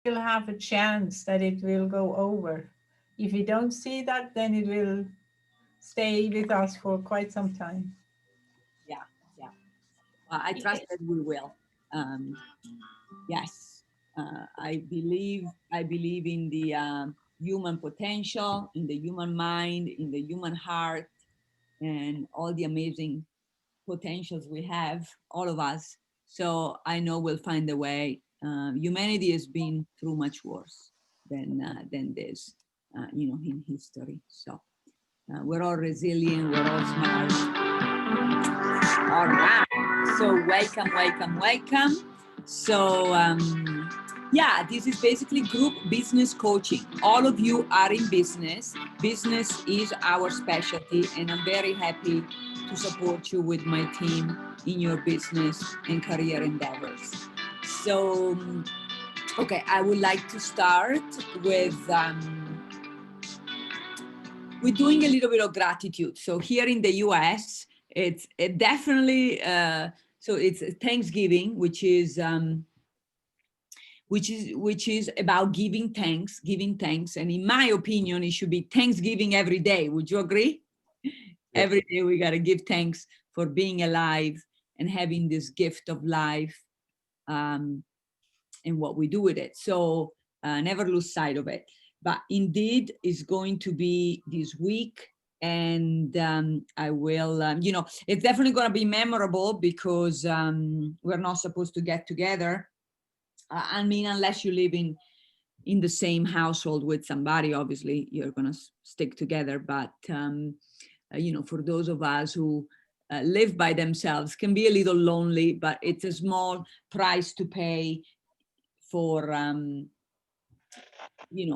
will have a chance that it will go over. If we don't see that, then it will stay with us for quite some time. Yeah, yeah. I trust that we will. Um, yes, I believe in the human potential, in the human mind, in the human heart, and all the amazing potentials we have, all of us. So I know we'll find a way. Humanity has been through much worse than this, in history. So we're all resilient. We're all smart. All right. So welcome, welcome, welcome. So yeah, this is basically group business coaching. All of you are in business. Business is our specialty, and I'm very happy to support you with my team in your business and career endeavors. So, okay, I would like to start with we're doing a little bit of gratitude. So here in the US, it's definitely so it's Thanksgiving, which is about giving thanks, and in my opinion, it should be Thanksgiving every day. Would you agree? Yep. Every day we got to give thanks for being alive and having this gift of life, and what we do with it. So never lose sight of it. But indeed, it's going to be this week. And I will, it's definitely going to be memorable because we're not supposed to get together. I mean, unless you live in the same household with somebody, obviously you're going to stick together. But, for those of us who live by themselves, can be a little lonely, but it's a small price to pay for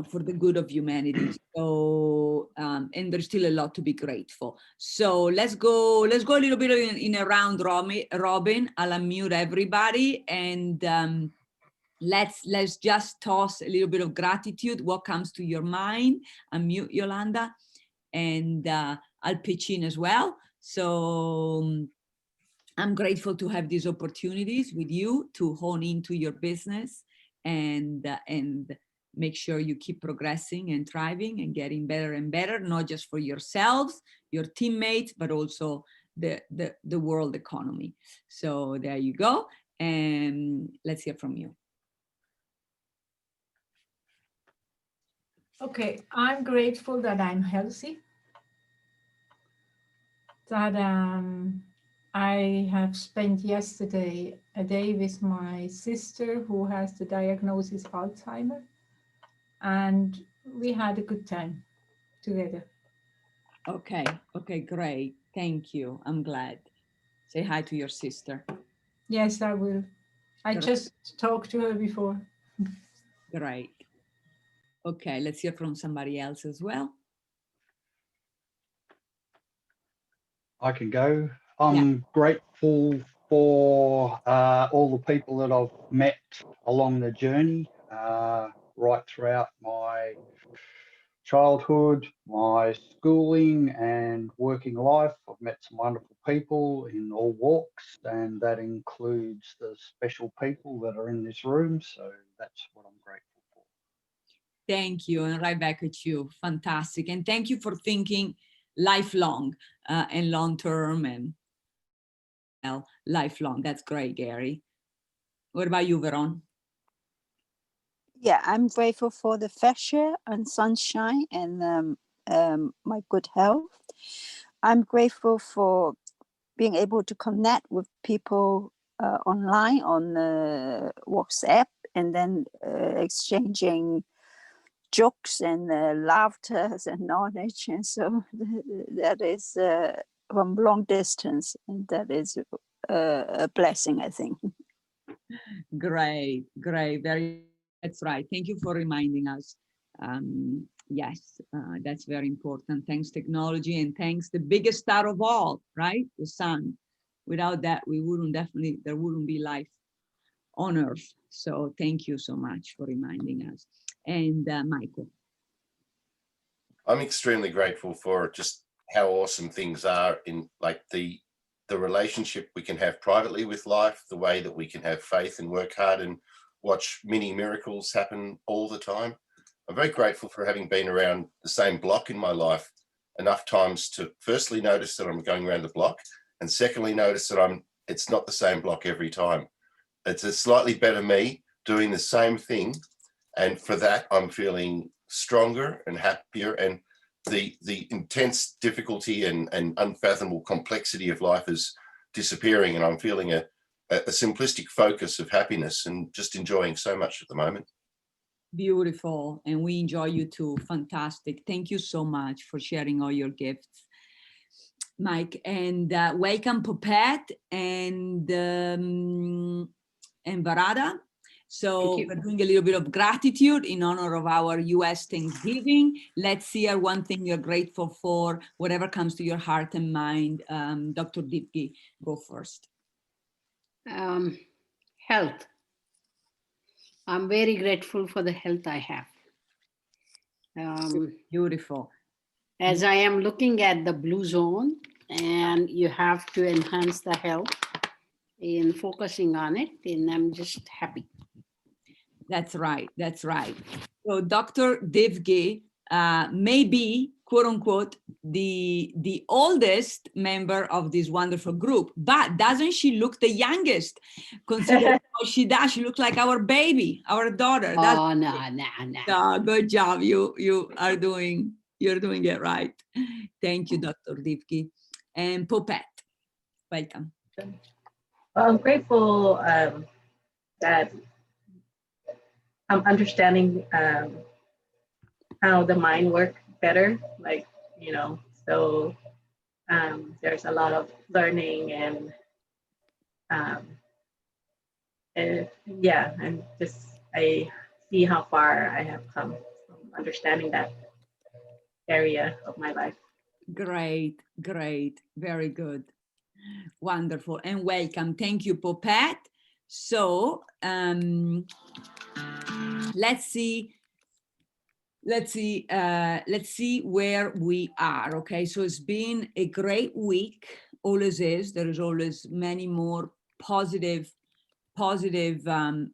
for the good of humanity. So and there's still a lot to be grateful. So let's go a little bit in a round robin. I'll unmute everybody, and let's just toss a little bit of gratitude. What comes to your mind? Unmute Yolanda, and I'll pitch in as well. So I'm grateful to have these opportunities with you to hone into your business and make sure you keep progressing and thriving and getting better and better, not just for yourselves, your teammates, but also the world economy. So there you go. And let's hear from you. Okay, I'm grateful that I'm healthy, that I have spent yesterday a day with my sister who has the diagnosis Alzheimer, and we had a good time together. Okay, great. Thank you. I'm glad. Say hi to your sister. Yes, I will. I just talked to her before. Great. Okay, let's hear from somebody else as well. I can go. I'm grateful for all the people that I've met along the journey, right throughout my childhood, my schooling and working life. I've met some wonderful people in all walks, and that includes the special people that are in this room. So that's what I'm grateful for. Thank you. And right back at you. Fantastic. And thank you for thinking lifelong and long-term and lifelong. That's great, Gary. What about you, Veron? Yeah, I'm grateful for the fresh air and sunshine and my good health. I'm grateful for being able to connect with people online on WhatsApp, and then exchanging jokes and laughter and knowledge. And so that is from long distance, and that is a blessing, I think. Great. That's right. Thank you for reminding us. Yes, that's very important. Thanks technology, and thanks the biggest star of all, right? The sun. Without that, there wouldn't be life on Earth. So thank you so much for reminding us. And Michael. I'm extremely grateful for just how awesome things are in like the relationship we can have privately with life, the way that we can have faith and work hard and watch mini miracles happen all the time. I'm very grateful for having been around the same block in my life enough times to firstly notice that I'm going around the block, and secondly notice that it's not the same block every time. It's a slightly better me doing the same thing, and for that I'm feeling stronger and happier, and the intense difficulty and unfathomable complexity of life is disappearing, and I'm feeling a simplistic focus of happiness and just enjoying so much at the moment. Beautiful. And we enjoy you too. Fantastic. Thank you so much for sharing all your gifts, Mike. And welcome, Phouphet and Varada. So we're doing a little bit of gratitude in honor of our US Thanksgiving. Let's hear one thing you're grateful for, whatever comes to your heart and mind. Dr. Divgi, go first. Health. I'm very grateful for the health I have. Beautiful. As I am looking at the blue zone, and you have to enhance the health in focusing on it, and I'm just happy. That's right. That's right. So Dr. Divgi may be, quote unquote, the oldest member of this wonderful group, but doesn't she look the youngest? Considering how she does, she looks like our baby, our daughter. Oh, no. Good job. You're doing it right. Thank you, Dr. Divgi. And Phouphet, welcome. Well, I'm grateful that I'm understanding how the mind works better. Like, so there's a lot of learning and yeah, and I see how far I have come from understanding that area of my life. Great. Very good. Wonderful. And welcome. Thank you, Phouphet. So let's see where we are. Okay, so it's been a great week. Always is. There is always many more positive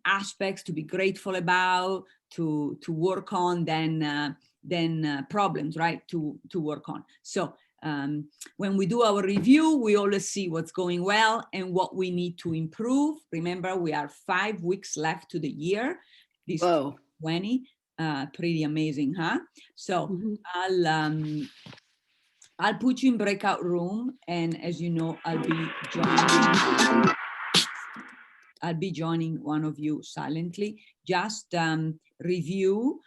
aspects to be grateful about, to work on than problems, right? To work on. So when we do our review, we always see what's going well and what we need to improve. Remember, we are 5 weeks left to the year. This 20, pretty amazing, huh? So I'll put you in breakout room, and as you know, I'll be joining one of you silently. Just review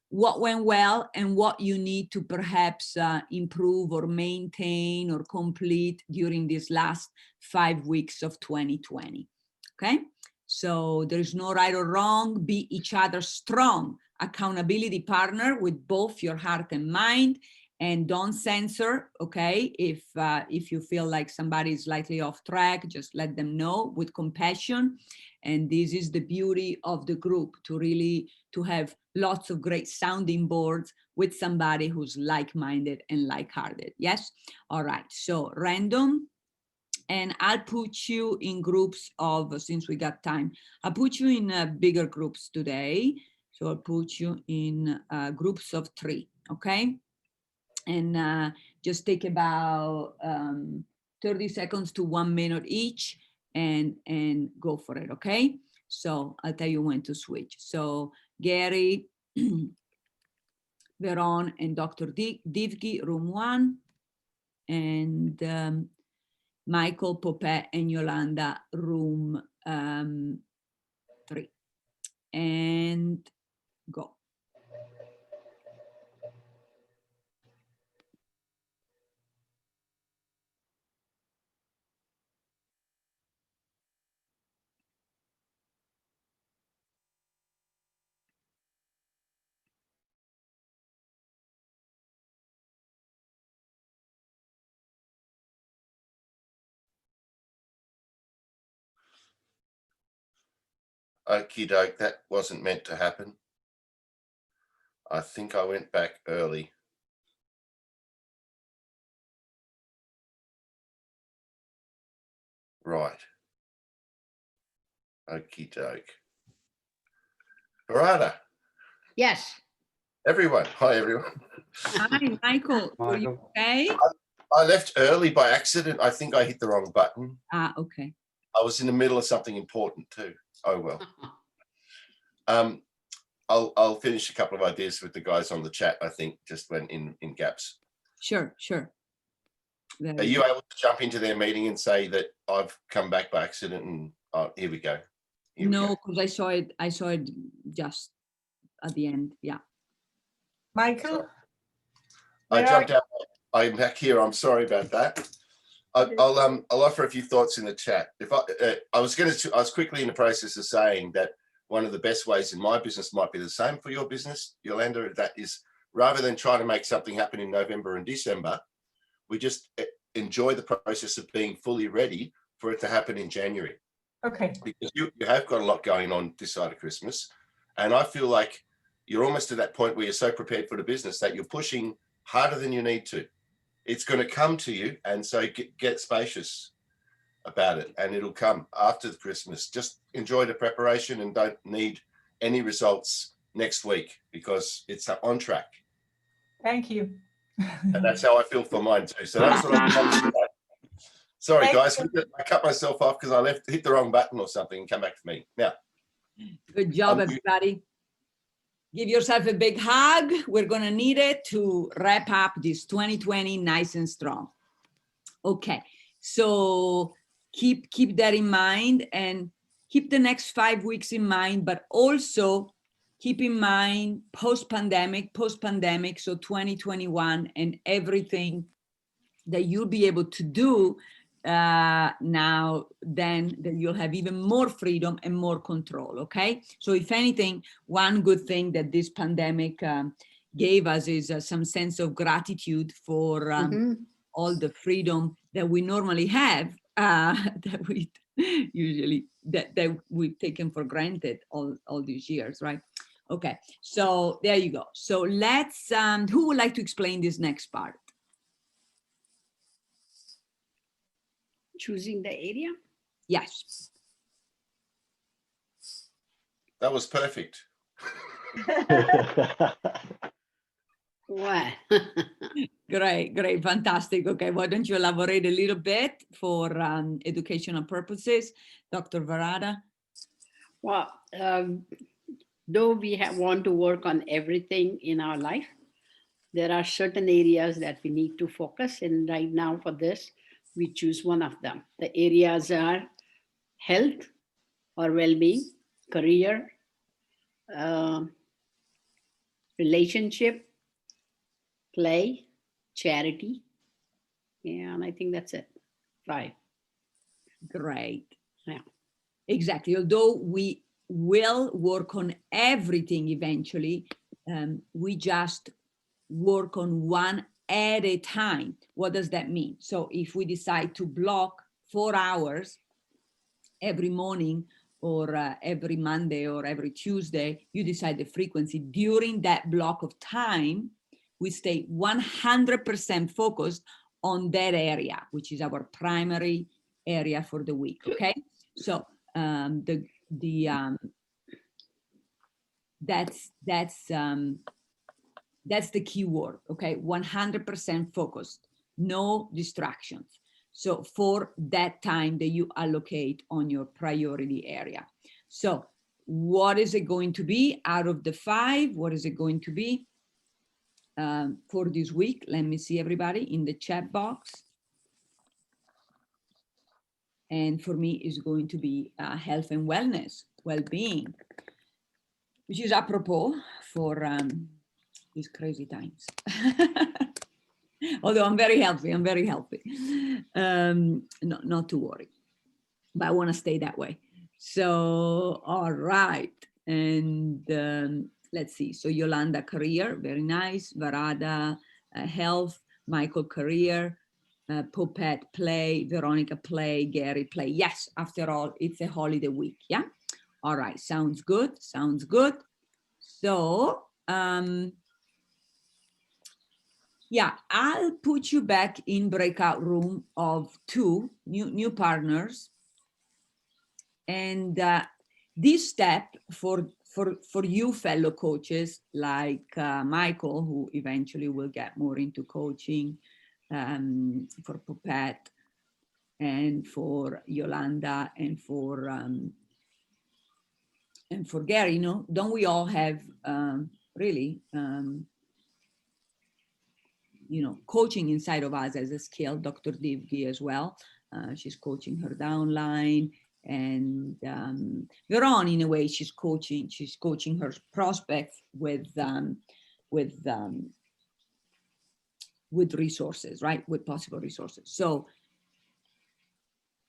what went well and what you need to perhaps improve or maintain or complete during these last 5 weeks of 2020. Okay, so there's no right or wrong. Be each other's strong accountability partner with both your heart and mind. And don't censor, okay? If you feel like somebody is slightly off track, just let them know with compassion. And this is the beauty of the group, to have lots of great sounding boards with somebody who's like-minded and like-hearted. Yes? All right, so random. And I'll put you in groups of, since we got time, I'll put you in bigger groups today. So I'll put you in groups of 3, okay? And just take about 30 seconds to 1 minute each and go for it, okay? So I'll tell you when to switch. So Gary, Veron, and Dr. Divgi, room 1, and Michael, Phouphet, and Yolanda, room 3. And go. Okie doke, that wasn't meant to happen. I think I went back early. Right. Okie doke. Varada, Yes. everyone. Hi, everyone. Hi, Michael. Were you Michael. okay? I left early by accident. I think I hit the wrong button. Ah, okay. I was in the middle of something important too. Oh, well. I'll finish a couple of ideas with the guys on the chat, I think, just went in gaps. Sure, sure. Are you able to jump into their meeting and say that I've come back by accident and here we go? Here we No, go. because I saw it just at the end. Yeah. Michael, I where jumped are- out. I'm back here. I'm sorry about that. I'll offer a few thoughts in the chat. If I was quickly in the process of saying that one of the best ways in my business might be the same for your business, Yolanda. That is, rather than trying to make something happen in November and December, we just enjoy the process of being fully ready for it to happen in January. Okay. Because you have got a lot going on this side of Christmas, and I feel like you're almost to that point where you're so prepared for the business that you're pushing harder than you need to. It's going to come to you, and so get spacious about it, and it'll come after the Christmas. Just enjoy the preparation and don't need any results next week because it's on track. Thank you. And that's how I feel for mine too. So that's what I'm sorry, Thank guys. you. I cut myself off because I hit the wrong button or something and come back to me. Now, Good job, I'm- everybody. Give yourself a big hug. We're going to need it to wrap up this 2020 nice and strong. Okay, so keep that in mind and keep the next 5 weeks in mind, but also keep in mind post-pandemic, so 2021 and everything that you'll be able to do now, then that you'll have even more freedom and more control, okay? So if anything, one good thing that this pandemic gave us is some sense of gratitude for all the freedom that we normally have, that we usually, that we've taken for granted all these years, right? Okay, so there you go. So let's, who would like to explain this next part? Choosing the area. Yes. that was perfect. What? Great, fantastic. Okay, why don't you elaborate a little bit for educational purposes, Dr. Varada? Well, though we want to work on everything in our life, there are certain areas that we need to focus. And right now for this, we choose one of them. The areas are health or well-being, career, relationship, play, charity. And I think that's it. 5. Great. Yeah. Exactly. Although we will work on everything eventually, we just work on one at a time. What does that mean? So if we decide to block 4 hours every morning or every Monday or every Tuesday, you decide the frequency. During that block of time, we stay 100% focused on that area, which is our primary area for the week, okay? So that's the key word, okay? 100% focused, no distractions. So for that time that you allocate on your priority area. So what is it going to be out of the 5? What is it going to be for this week? Let me see everybody in the chat box. And for me, it's going to be health and wellness, well-being, which is apropos for these crazy times. Although I'm very healthy, not to worry, but I want to stay that way. So, all right. And let's see. So Yolanda, career, very nice. Varada, health. Michael, career. Phouphet, play. Veronica, play. Gary, play. Yes, after all, it's a holiday week. Yeah. All right. Sounds good. Sounds good. So, yeah, I'll put you back in breakout room of 2 new partners. And this step for you fellow coaches like Michael, who eventually will get more into coaching, for Phouphet, and for Yolanda, and for Gary, you know, don't we all have really you know, coaching inside of us as a skill? Dr. Divgi as well, she's coaching her downline, and Veron, in a way, she's coaching her prospects with resources, right? With possible resources.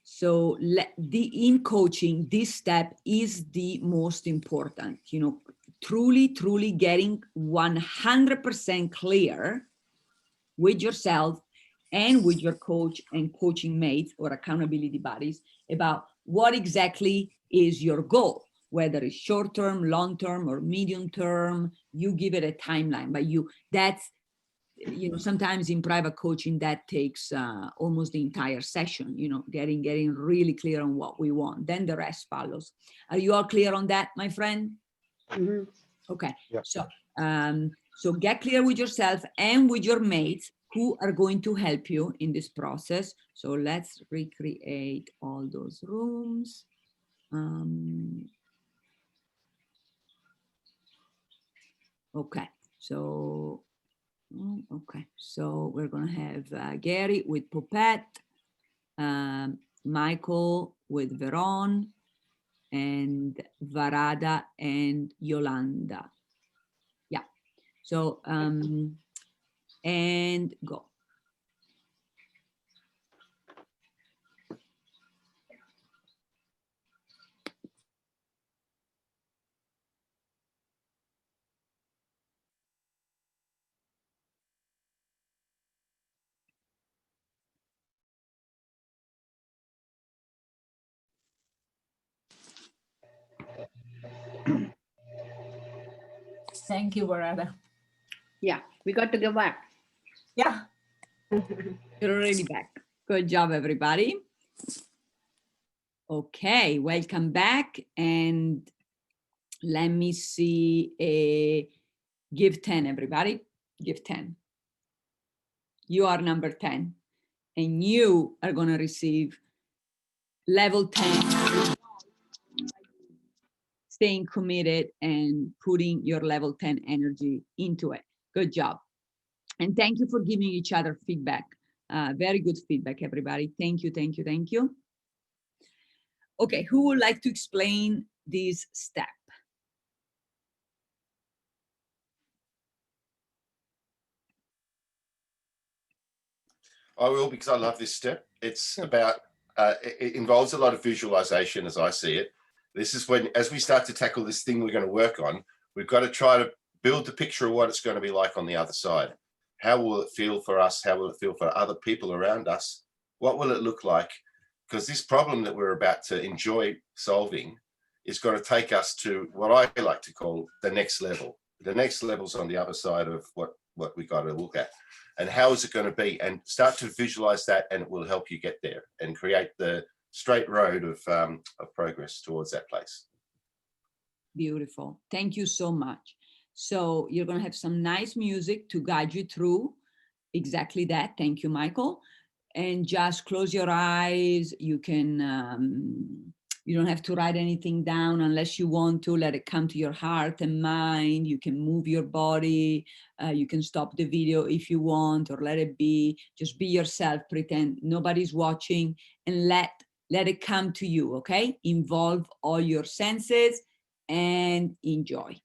So in coaching, this step is the most important, you know, truly getting 100% clear with yourself and with your coach and coaching mates or accountability buddies about what exactly is your goal, whether it's short-term, long-term, or medium-term. You give it a timeline, but that's, you know, sometimes in private coaching that takes almost the entire session, you know, getting really clear on what we want. Then the rest follows. Are you all clear on that, my friend? Mm-hmm. Okay. Yep. So get clear with yourself and with your mates who are going to help you in this process. So let's recreate all those rooms. Okay, so we're gonna have Gary with Phouphet, Michael with Veron, and Varada and Yolanda. Yeah, so and go. Thank you, Varada. Yeah, we got to go back. Yeah. You're already back. Good job, everybody. Okay, welcome back. And let me see. Give 10, everybody. Give 10. You are number 10. And you are going to receive level 10. Staying committed and putting your level 10 energy into it. Good job. And thank you for giving each other feedback. Very good feedback, everybody. Thank you, thank you, thank you. Okay, who would like to explain this step? I will, because I love this step. It's about, it involves a lot of visualization as I see it. This is when, as we start to tackle this thing we're going to work on, we've got to try to build the picture of what it's going to be like on the other side. How will it feel for us? How will it feel for other people around us? What will it look like? Because this problem that we're about to enjoy solving is going to take us to what I like to call the next level. The next level's on the other side of what we got to look at. And how is it going to be? And start to visualize that, and it will help you get there and create the straight road of progress towards that place. Beautiful. Thank you so much. So you're going to have some nice music to guide you through exactly that. Thank you, Michael. And just close your eyes. You can, you don't have to write anything down unless you want to. Let it come to your heart and mind. You can move your body. You can stop the video if you want, or let it be. Just be yourself. Pretend nobody's watching, and let it come to you, okay? Involve all your senses and enjoy.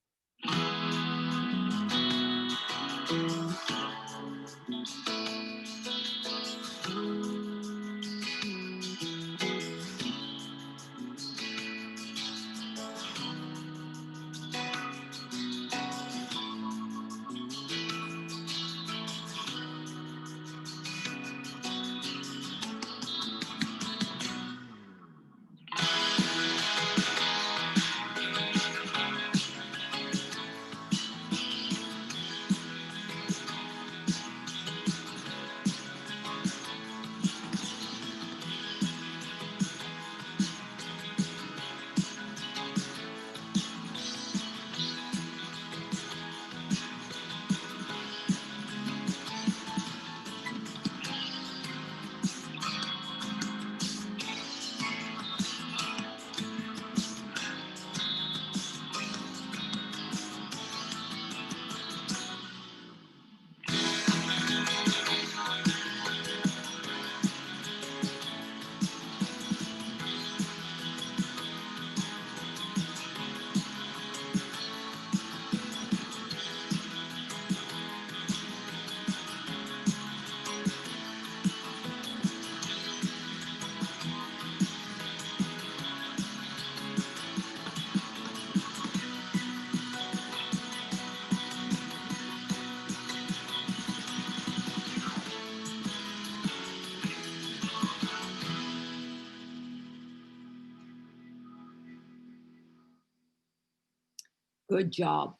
Good job.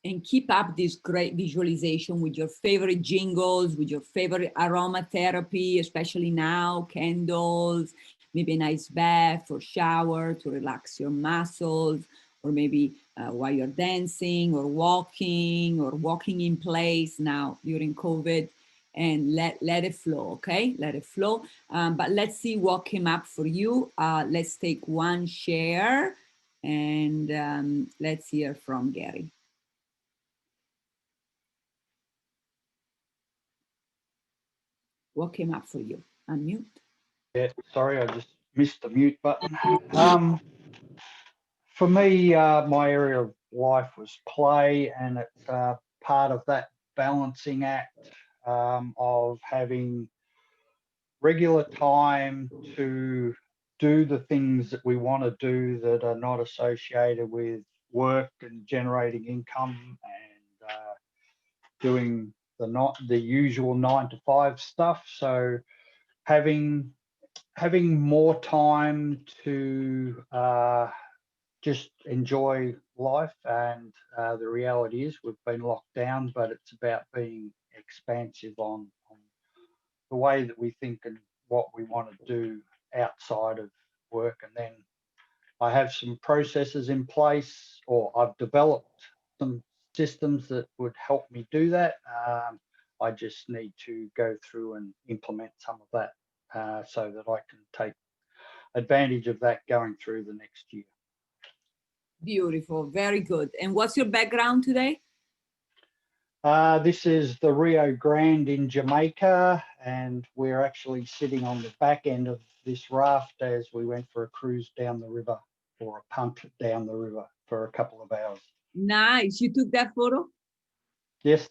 And keep up this great visualization with your favorite jingles, with your favorite aromatherapy, especially now, candles, maybe a nice bath or shower to relax your muscles, or maybe while you're dancing or walking in place now during COVID, and let it flow, okay? Let it flow. But let's see what came up for you. Let's take one share, and let's hear from Gary. What came up for you? Unmute. Yeah, sorry, I just missed the mute button. For me, my area of life was play, and it's part of that balancing act of having regular time to do the things that we want to do that are not associated with work and generating income and doing the usual 9-to-5 stuff. So having more time to just enjoy life, and the reality is we've been locked down, but it's about being expansive on the way that we think and what we want to do outside of work. And then I have some processes in place, or I've developed some systems that would help me do that. I just need to go through and implement some of that so that I can take advantage of that going through the next year. Beautiful, very good. And what's your background today? This is the Rio Grande in Jamaica, and we're actually sitting on the back end of this raft as we went for a cruise down the river, or a punt down the river for a couple of hours. Nice. You took that photo? Yes.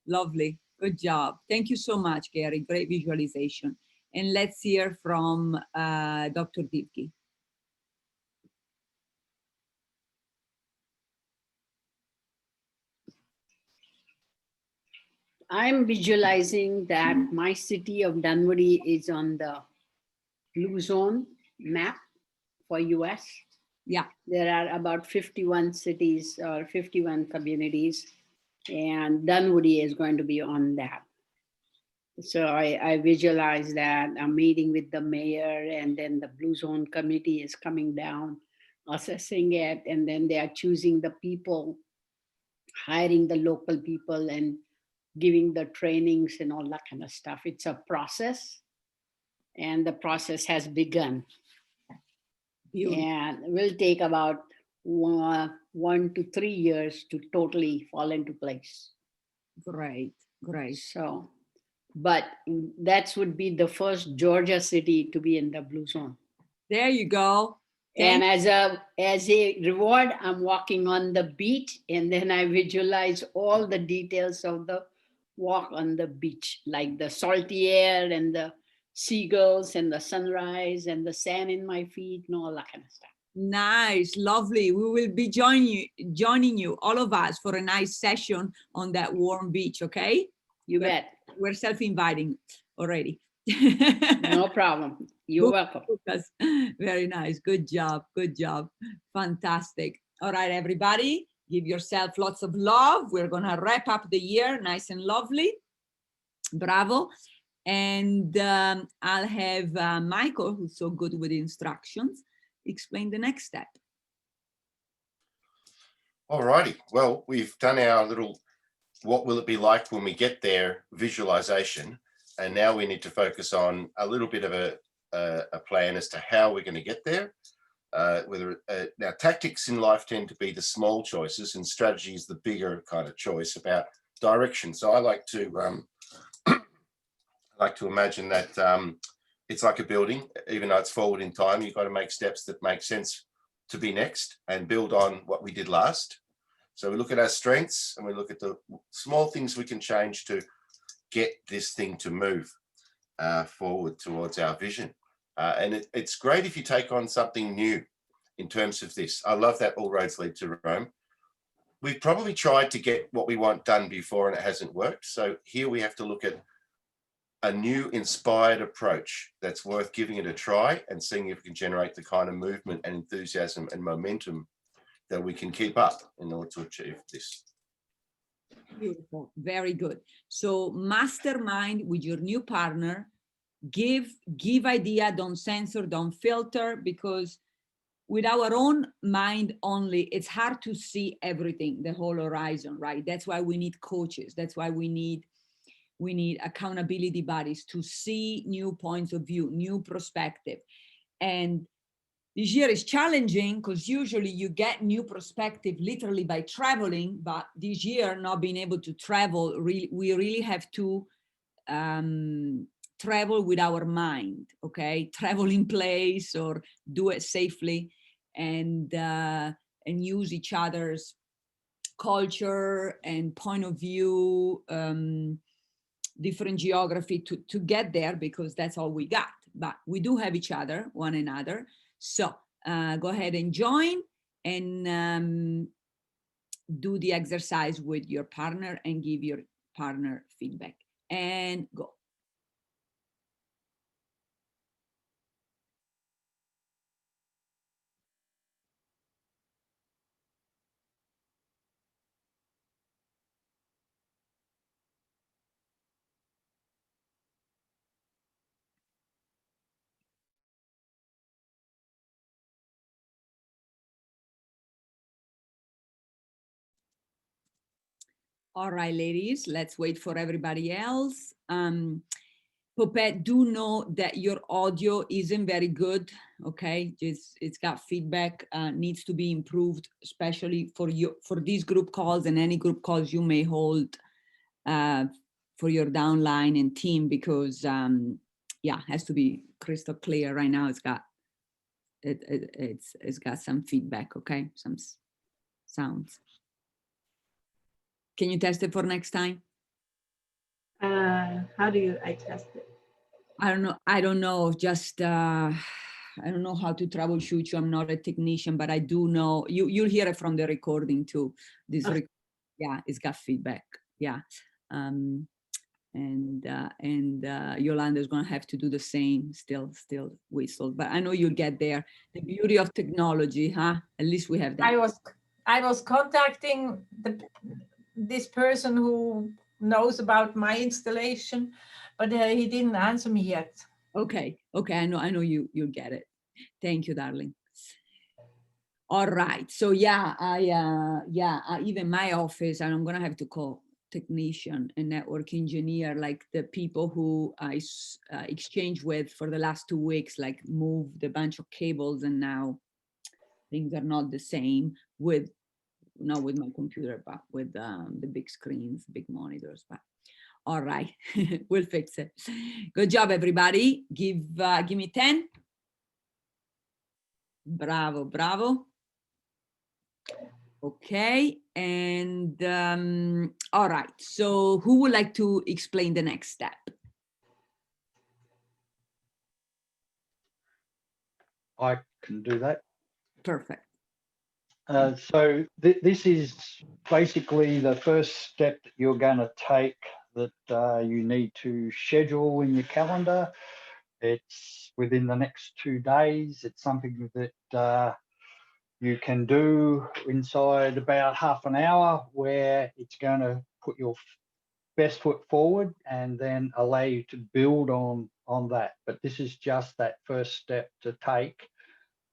Lovely. Good job. Thank you so much, Gary. Great visualization. And let's hear from Dr. Divgi. I'm visualizing that my city of Dunwoody is on the blue zone map for US. Yeah. There are about 51 cities or 51 communities, and Dunwoody is going to be on that. So I visualize that I'm meeting with the mayor, and then the blue zone committee is coming down, assessing it, and then they are choosing the people, hiring the local people, and giving the trainings and all that kind of stuff. It's a process, and the process has begun. Beautiful. And it will take about 1 to 3 years to totally fall into place. Great, great. So, but that would be the first Georgia city to be in the blue zone. There you go. And as a reward, I'm walking on the beach, and then I visualize all the details of the walk on the beach, like the salty air and the seagulls and the sunrise and the sand in my feet and all that kind of stuff. Nice, lovely. We will be joining you, all of us, for a nice session on that warm beach, okay? You bet. We're self-inviting already. No problem. You're welcome. Very nice. Good job. Good job. Fantastic. All right, everybody, give yourself lots of love. We're going to wrap up the year nice and lovely. Bravo. And I'll have Michael, who's so good with the instructions, explain the next step. All righty. Well, we've done our little what will it be like when we get there visualization. And now we need to focus on a little bit of a plan as to how we're going to get there. Now, tactics in life tend to be the small choices, and strategy is the bigger kind of choice about direction. So I like to imagine that it's like a building. Even though it's forward in time, you've got to make steps that make sense to be next and build on what we did last. So we look at our strengths and we look at the small things we can change to get this thing to move forward towards our vision. And it's great if you take on something new in terms of this. I love that all roads lead to Rome. We've probably tried to get what we want done before and it hasn't worked. So here we have to look at a new inspired approach that's worth giving it a try and seeing if we can generate the kind of movement and enthusiasm and momentum that we can keep up in order to achieve this. Beautiful, very good. So mastermind with your new partner, give idea, don't censor, don't filter, because with our own mind only, it's hard to see everything, the whole horizon, right? That's why we need coaches. That's why we need accountability bodies to see new points of view, new perspective. And this year is challenging because usually you get new perspective literally by traveling, but this year not being able to travel, we really have to travel with our mind, okay? Travel in place or do it safely, and use each other's culture and point of view, different geography to get there, because that's all we got. But we do have each other, one another. So go ahead and join and do the exercise with your partner and give your partner feedback, and go. All right, ladies, let's wait for everybody else. Phouphet, do know that your audio isn't very good, okay? It's got feedback, needs to be improved, especially for you, for these group calls and any group calls you may hold for your downline and team, because yeah, has to be crystal clear. Right now it's got it's got some feedback, okay? Some sounds. Can you test it for next time? How do I test it? I don't know. Just I don't know how to troubleshoot you. I'm not a technician, but I do know you'll hear it from the recording too. This yeah, it's got feedback. Yeah. And Yolanda is gonna have to do the same, still whistle, but I know you'll get there. The beauty of technology, huh? At least we have that. I was contacting this person who knows about my installation, but he didn't answer me yet. Okay, I know you'll get it. Thank you, darling. All right, so yeah, even my office, and I'm gonna have to call technician and network engineer, like the people who I exchanged with for the last 2 weeks, like moved a bunch of cables, and now things are not the same with, not with my computer, but with the big screens, big monitors. But all right, we'll fix it. Good job, everybody. Give me 10. Bravo, bravo. Okay, and all right, so who would like to explain the next step? I can do that. Perfect. So this is basically the first step that you're going to take, that you need to schedule in your calendar. It's within the next 2 days. It's something that you can do inside about half an hour, where it's going to put your best foot forward and then allow you to build on that. But this is just that first step to take,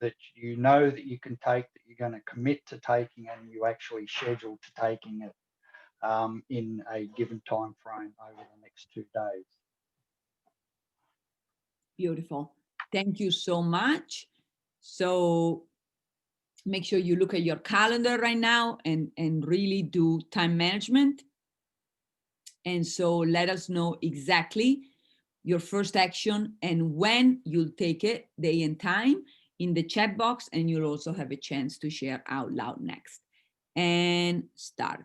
that you know that you can take, that you're going to commit to taking, and you actually schedule to taking it in a given time frame over the next 2 days. Beautiful. Thank you so much. So make sure you look at your calendar right now and really do time management. And so let us know exactly your first action and when you'll take it, day and time, in the chat box, and you'll also have a chance to share out loud next. And start.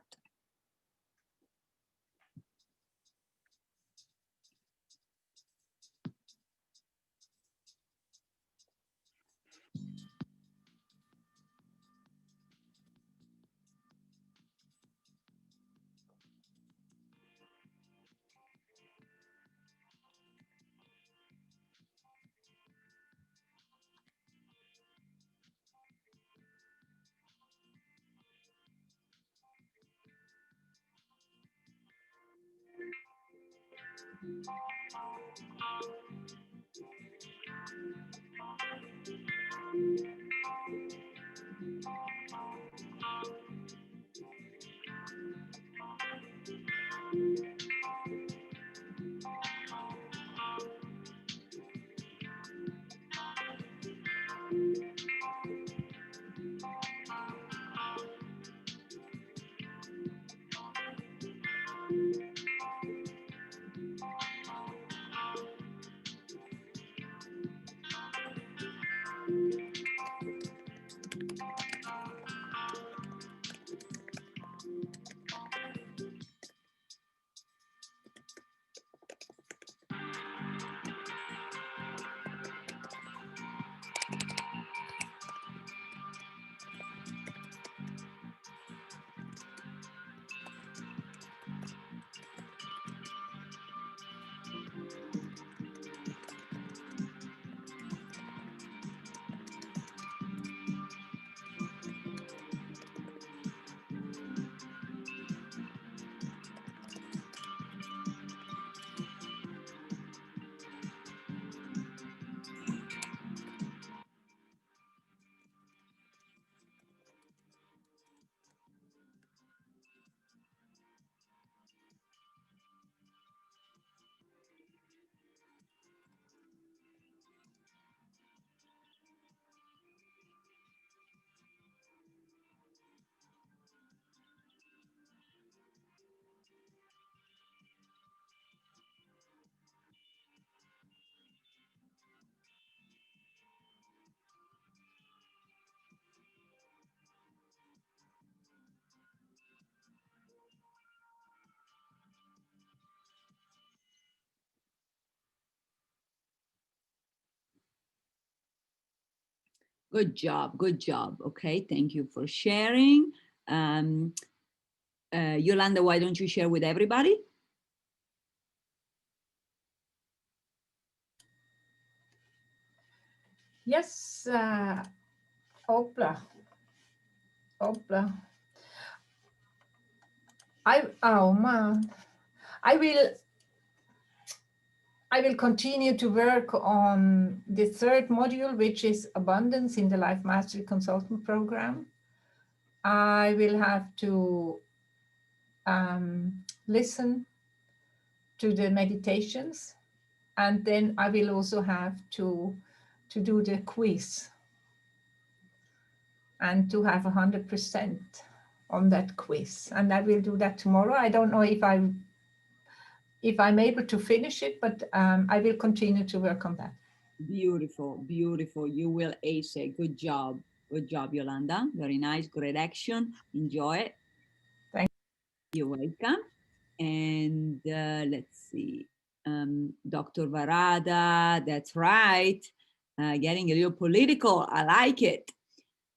Good job, good job. Okay, thank you for sharing. Yolanda, why don't you share with everybody? Yes, Oprah. Oh man, I will continue to work on the third module, which is abundance in the Life Mastery Consultant Program. I will have to listen to the meditations, and then I will also have to do the quiz and to have 100% on that quiz. And I will do that tomorrow. I don't know if I'm able to finish it, but I will continue to work on that. Beautiful, beautiful. You will ace it. Good job. Good job, Yolanda. Very nice. Great action. Enjoy it. Thank you. You're welcome. And let's see. Dr. Varada, that's right. Getting a little political. I like it.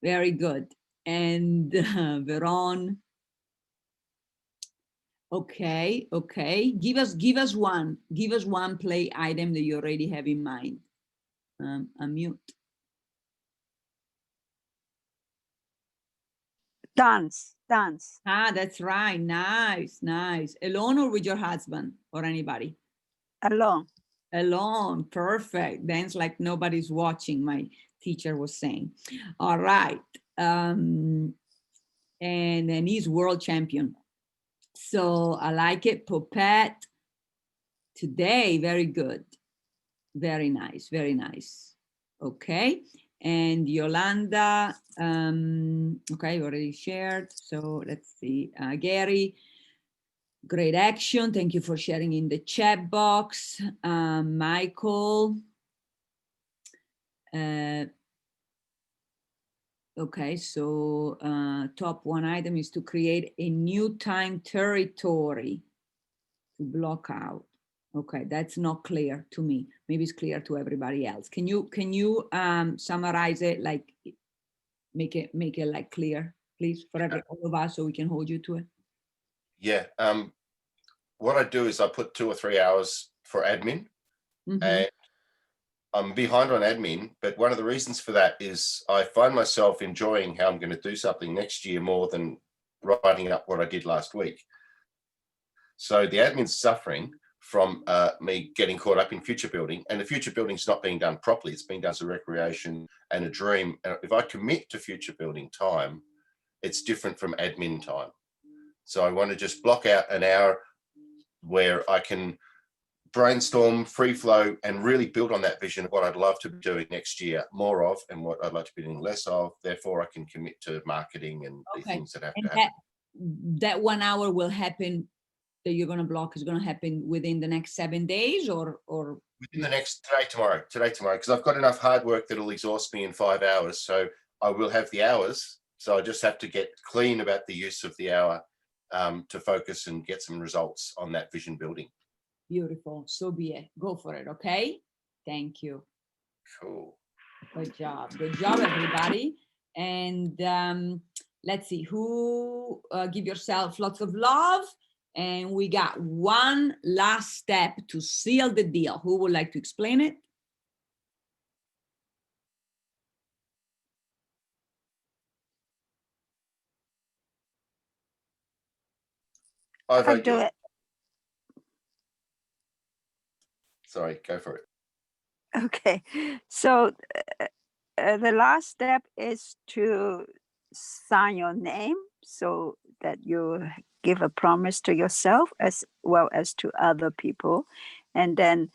Very good. And Veron. Okay. Give us one play item that you already have in mind. Unmute. Dance. Ah, that's right. Nice. Alone or with your husband or anybody? Alone. Perfect. Dance like nobody's watching, my teacher was saying. All right. And then he's world champion. So I like it. Phouphet today. Very good. Very nice. Okay. And Yolanda, okay, already shared. So let's see, Gary, great action. Thank you for sharing in the chat box. Michael, okay, so top one item is to create a new time territory to block out. Okay, that's not clear to me. Maybe it's clear to everybody else. Can you summarize it, like make it like clear, please, for all of us, so we can hold you to it? Yeah. What I do is I put 2 or 3 hours for admin, and I'm behind on admin. But one of the reasons for that is I find myself enjoying how I'm going to do something next year more than writing up what I did last week. So the admin's suffering, from me getting caught up in future building. And the future building is not being done properly. It's being done as a recreation and a dream. And if I commit to future building time, it's different from admin time. So I want to just block out an hour where I can brainstorm, free flow, and really build on that vision of what I'd love to be doing next year, more of, and what I'd like to be doing less of. Therefore, I can commit to marketing and the things that have to happen. That 1 hour will happen, that you're going to block, is going to happen within the next 7 days, or within the next today, tomorrow, because I've got enough hard work that'll exhaust me in 5 hours. So I will have the hours. So I just have to get clean about the use of the hour to focus and get some results on that vision building. Beautiful. So be it. Go for it. Okay. Thank you. Cool. Good job. Good job, everybody. And let's see, who give yourself lots of love. And we got one last step to seal the deal. Who would like to explain it? I'll do it. Sorry, go for it. Okay, so the last step is to sign your name so that you give a promise to yourself as well as to other people. And then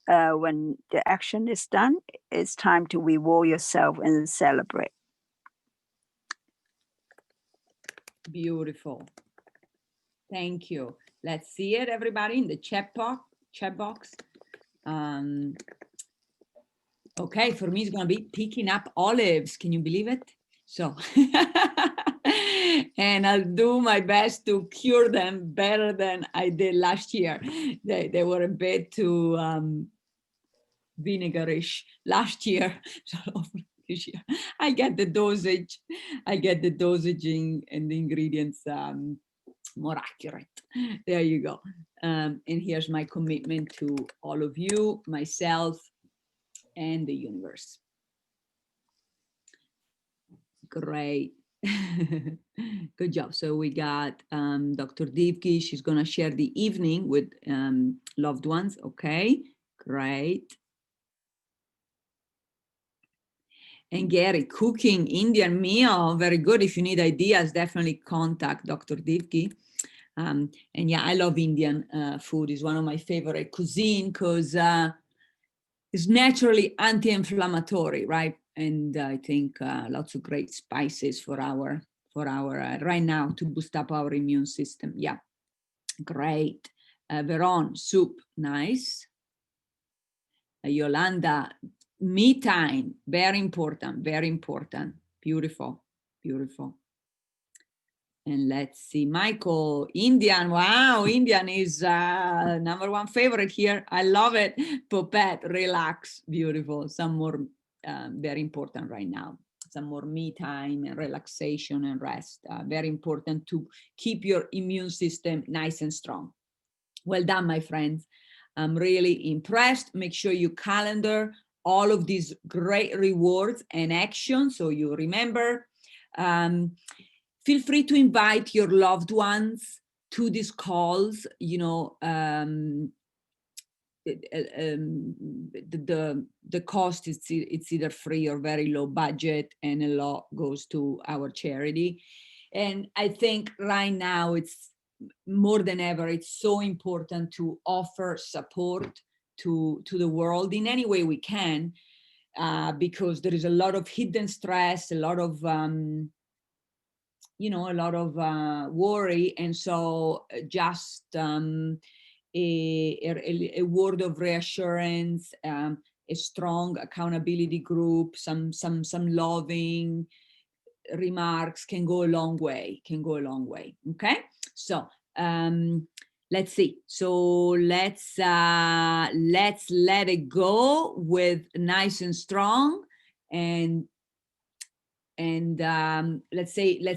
when the action is done, it's time to reward yourself and celebrate. Beautiful. Thank you. Let's see it, everybody, in the chat box. Okay, for me, it's going to be picking up olives. Can you believe it? So, and I'll do my best to cure them better than I did last year. They were a bit too vinegarish last year. So this year, I get the dosage. I get the dosaging and the ingredients more accurate. There you go. And here's my commitment to all of you, myself, and the universe. Great. Good job. So we got Dr. Divgi. She's going to share the evening with loved ones. Okay, great. And Gary, cooking Indian meal, very good. If you need ideas, definitely contact Dr. Divgi. And yeah, I love Indian food. It's one of my favorite cuisine because it's naturally anti-inflammatory, right? And I think lots of great spices for our right now to boost up our immune system. Yeah, great. Veron, soup, nice. Yolanda, me time, very important, very important. Beautiful, beautiful. And let's see, Michael, Indian. Wow, Indian is #1 favorite here. I love it. Phouphet, relax, beautiful. Some more, very important right now. Some more me time and relaxation and rest. Very important to keep your immune system nice and strong. Well done, my friends. I'm really impressed. Make sure you calendar all of these great rewards and actions so you remember. Feel free to invite your loved ones to these calls. You know, the cost is it's either free or very low budget, and a lot goes to our charity. And I think right now it's more than ever, it's so important to offer support to the world in any way we can, because there is a lot of hidden stress, a lot of you know, a lot of worry. And so just a word of reassurance, a strong accountability group, some loving remarks can go a long way, okay? So let's see. So let's let it go with nice and strong. And let's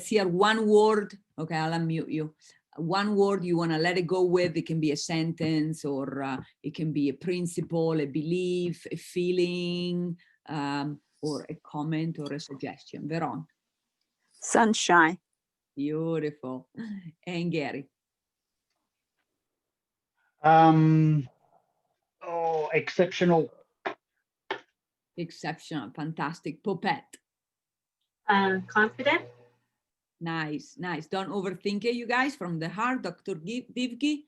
hear one word. Okay, I'll unmute you. One word you want to let it go with. It can be a sentence, or it can be a principle, a belief, a feeling, or a comment or a suggestion. Veron. Sunshine. Beautiful. And Gary. Oh, exceptional. Exceptional, fantastic. Phouphet. Confident. Nice, nice. Don't overthink it, you guys. From the heart, Dr. Divgi.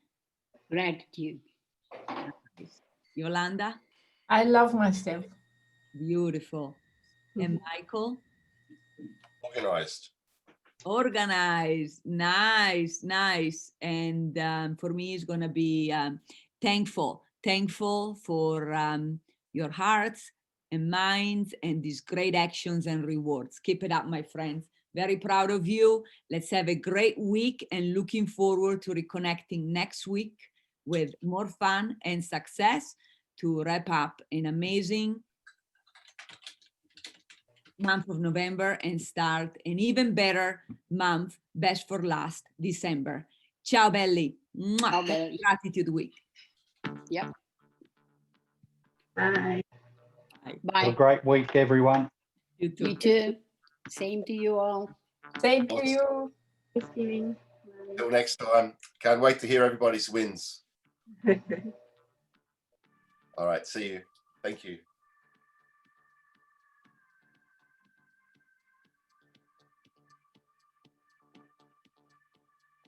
Gratitude. Nice. Yolanda. I love myself. Beautiful. And Michael. Organized. Organized. Nice, nice. And for me, it's going to be thankful. Thankful for your hearts and minds and these great actions and rewards. Keep it up, my friends. Very proud of you. Let's have a great week and looking forward to reconnecting next week with more fun and success to wrap up an amazing month of November and start an even better month, best for last, December. Ciao, belli. Mwah. Ciao, belli. Gratitude week. Yep. Bye. Have a Bye. great week, everyone. You too. You too. Same to you all. Same to you. Thanksgiving. Till next time. Can't wait to hear everybody's wins. Bye. All right. See you. Thank you.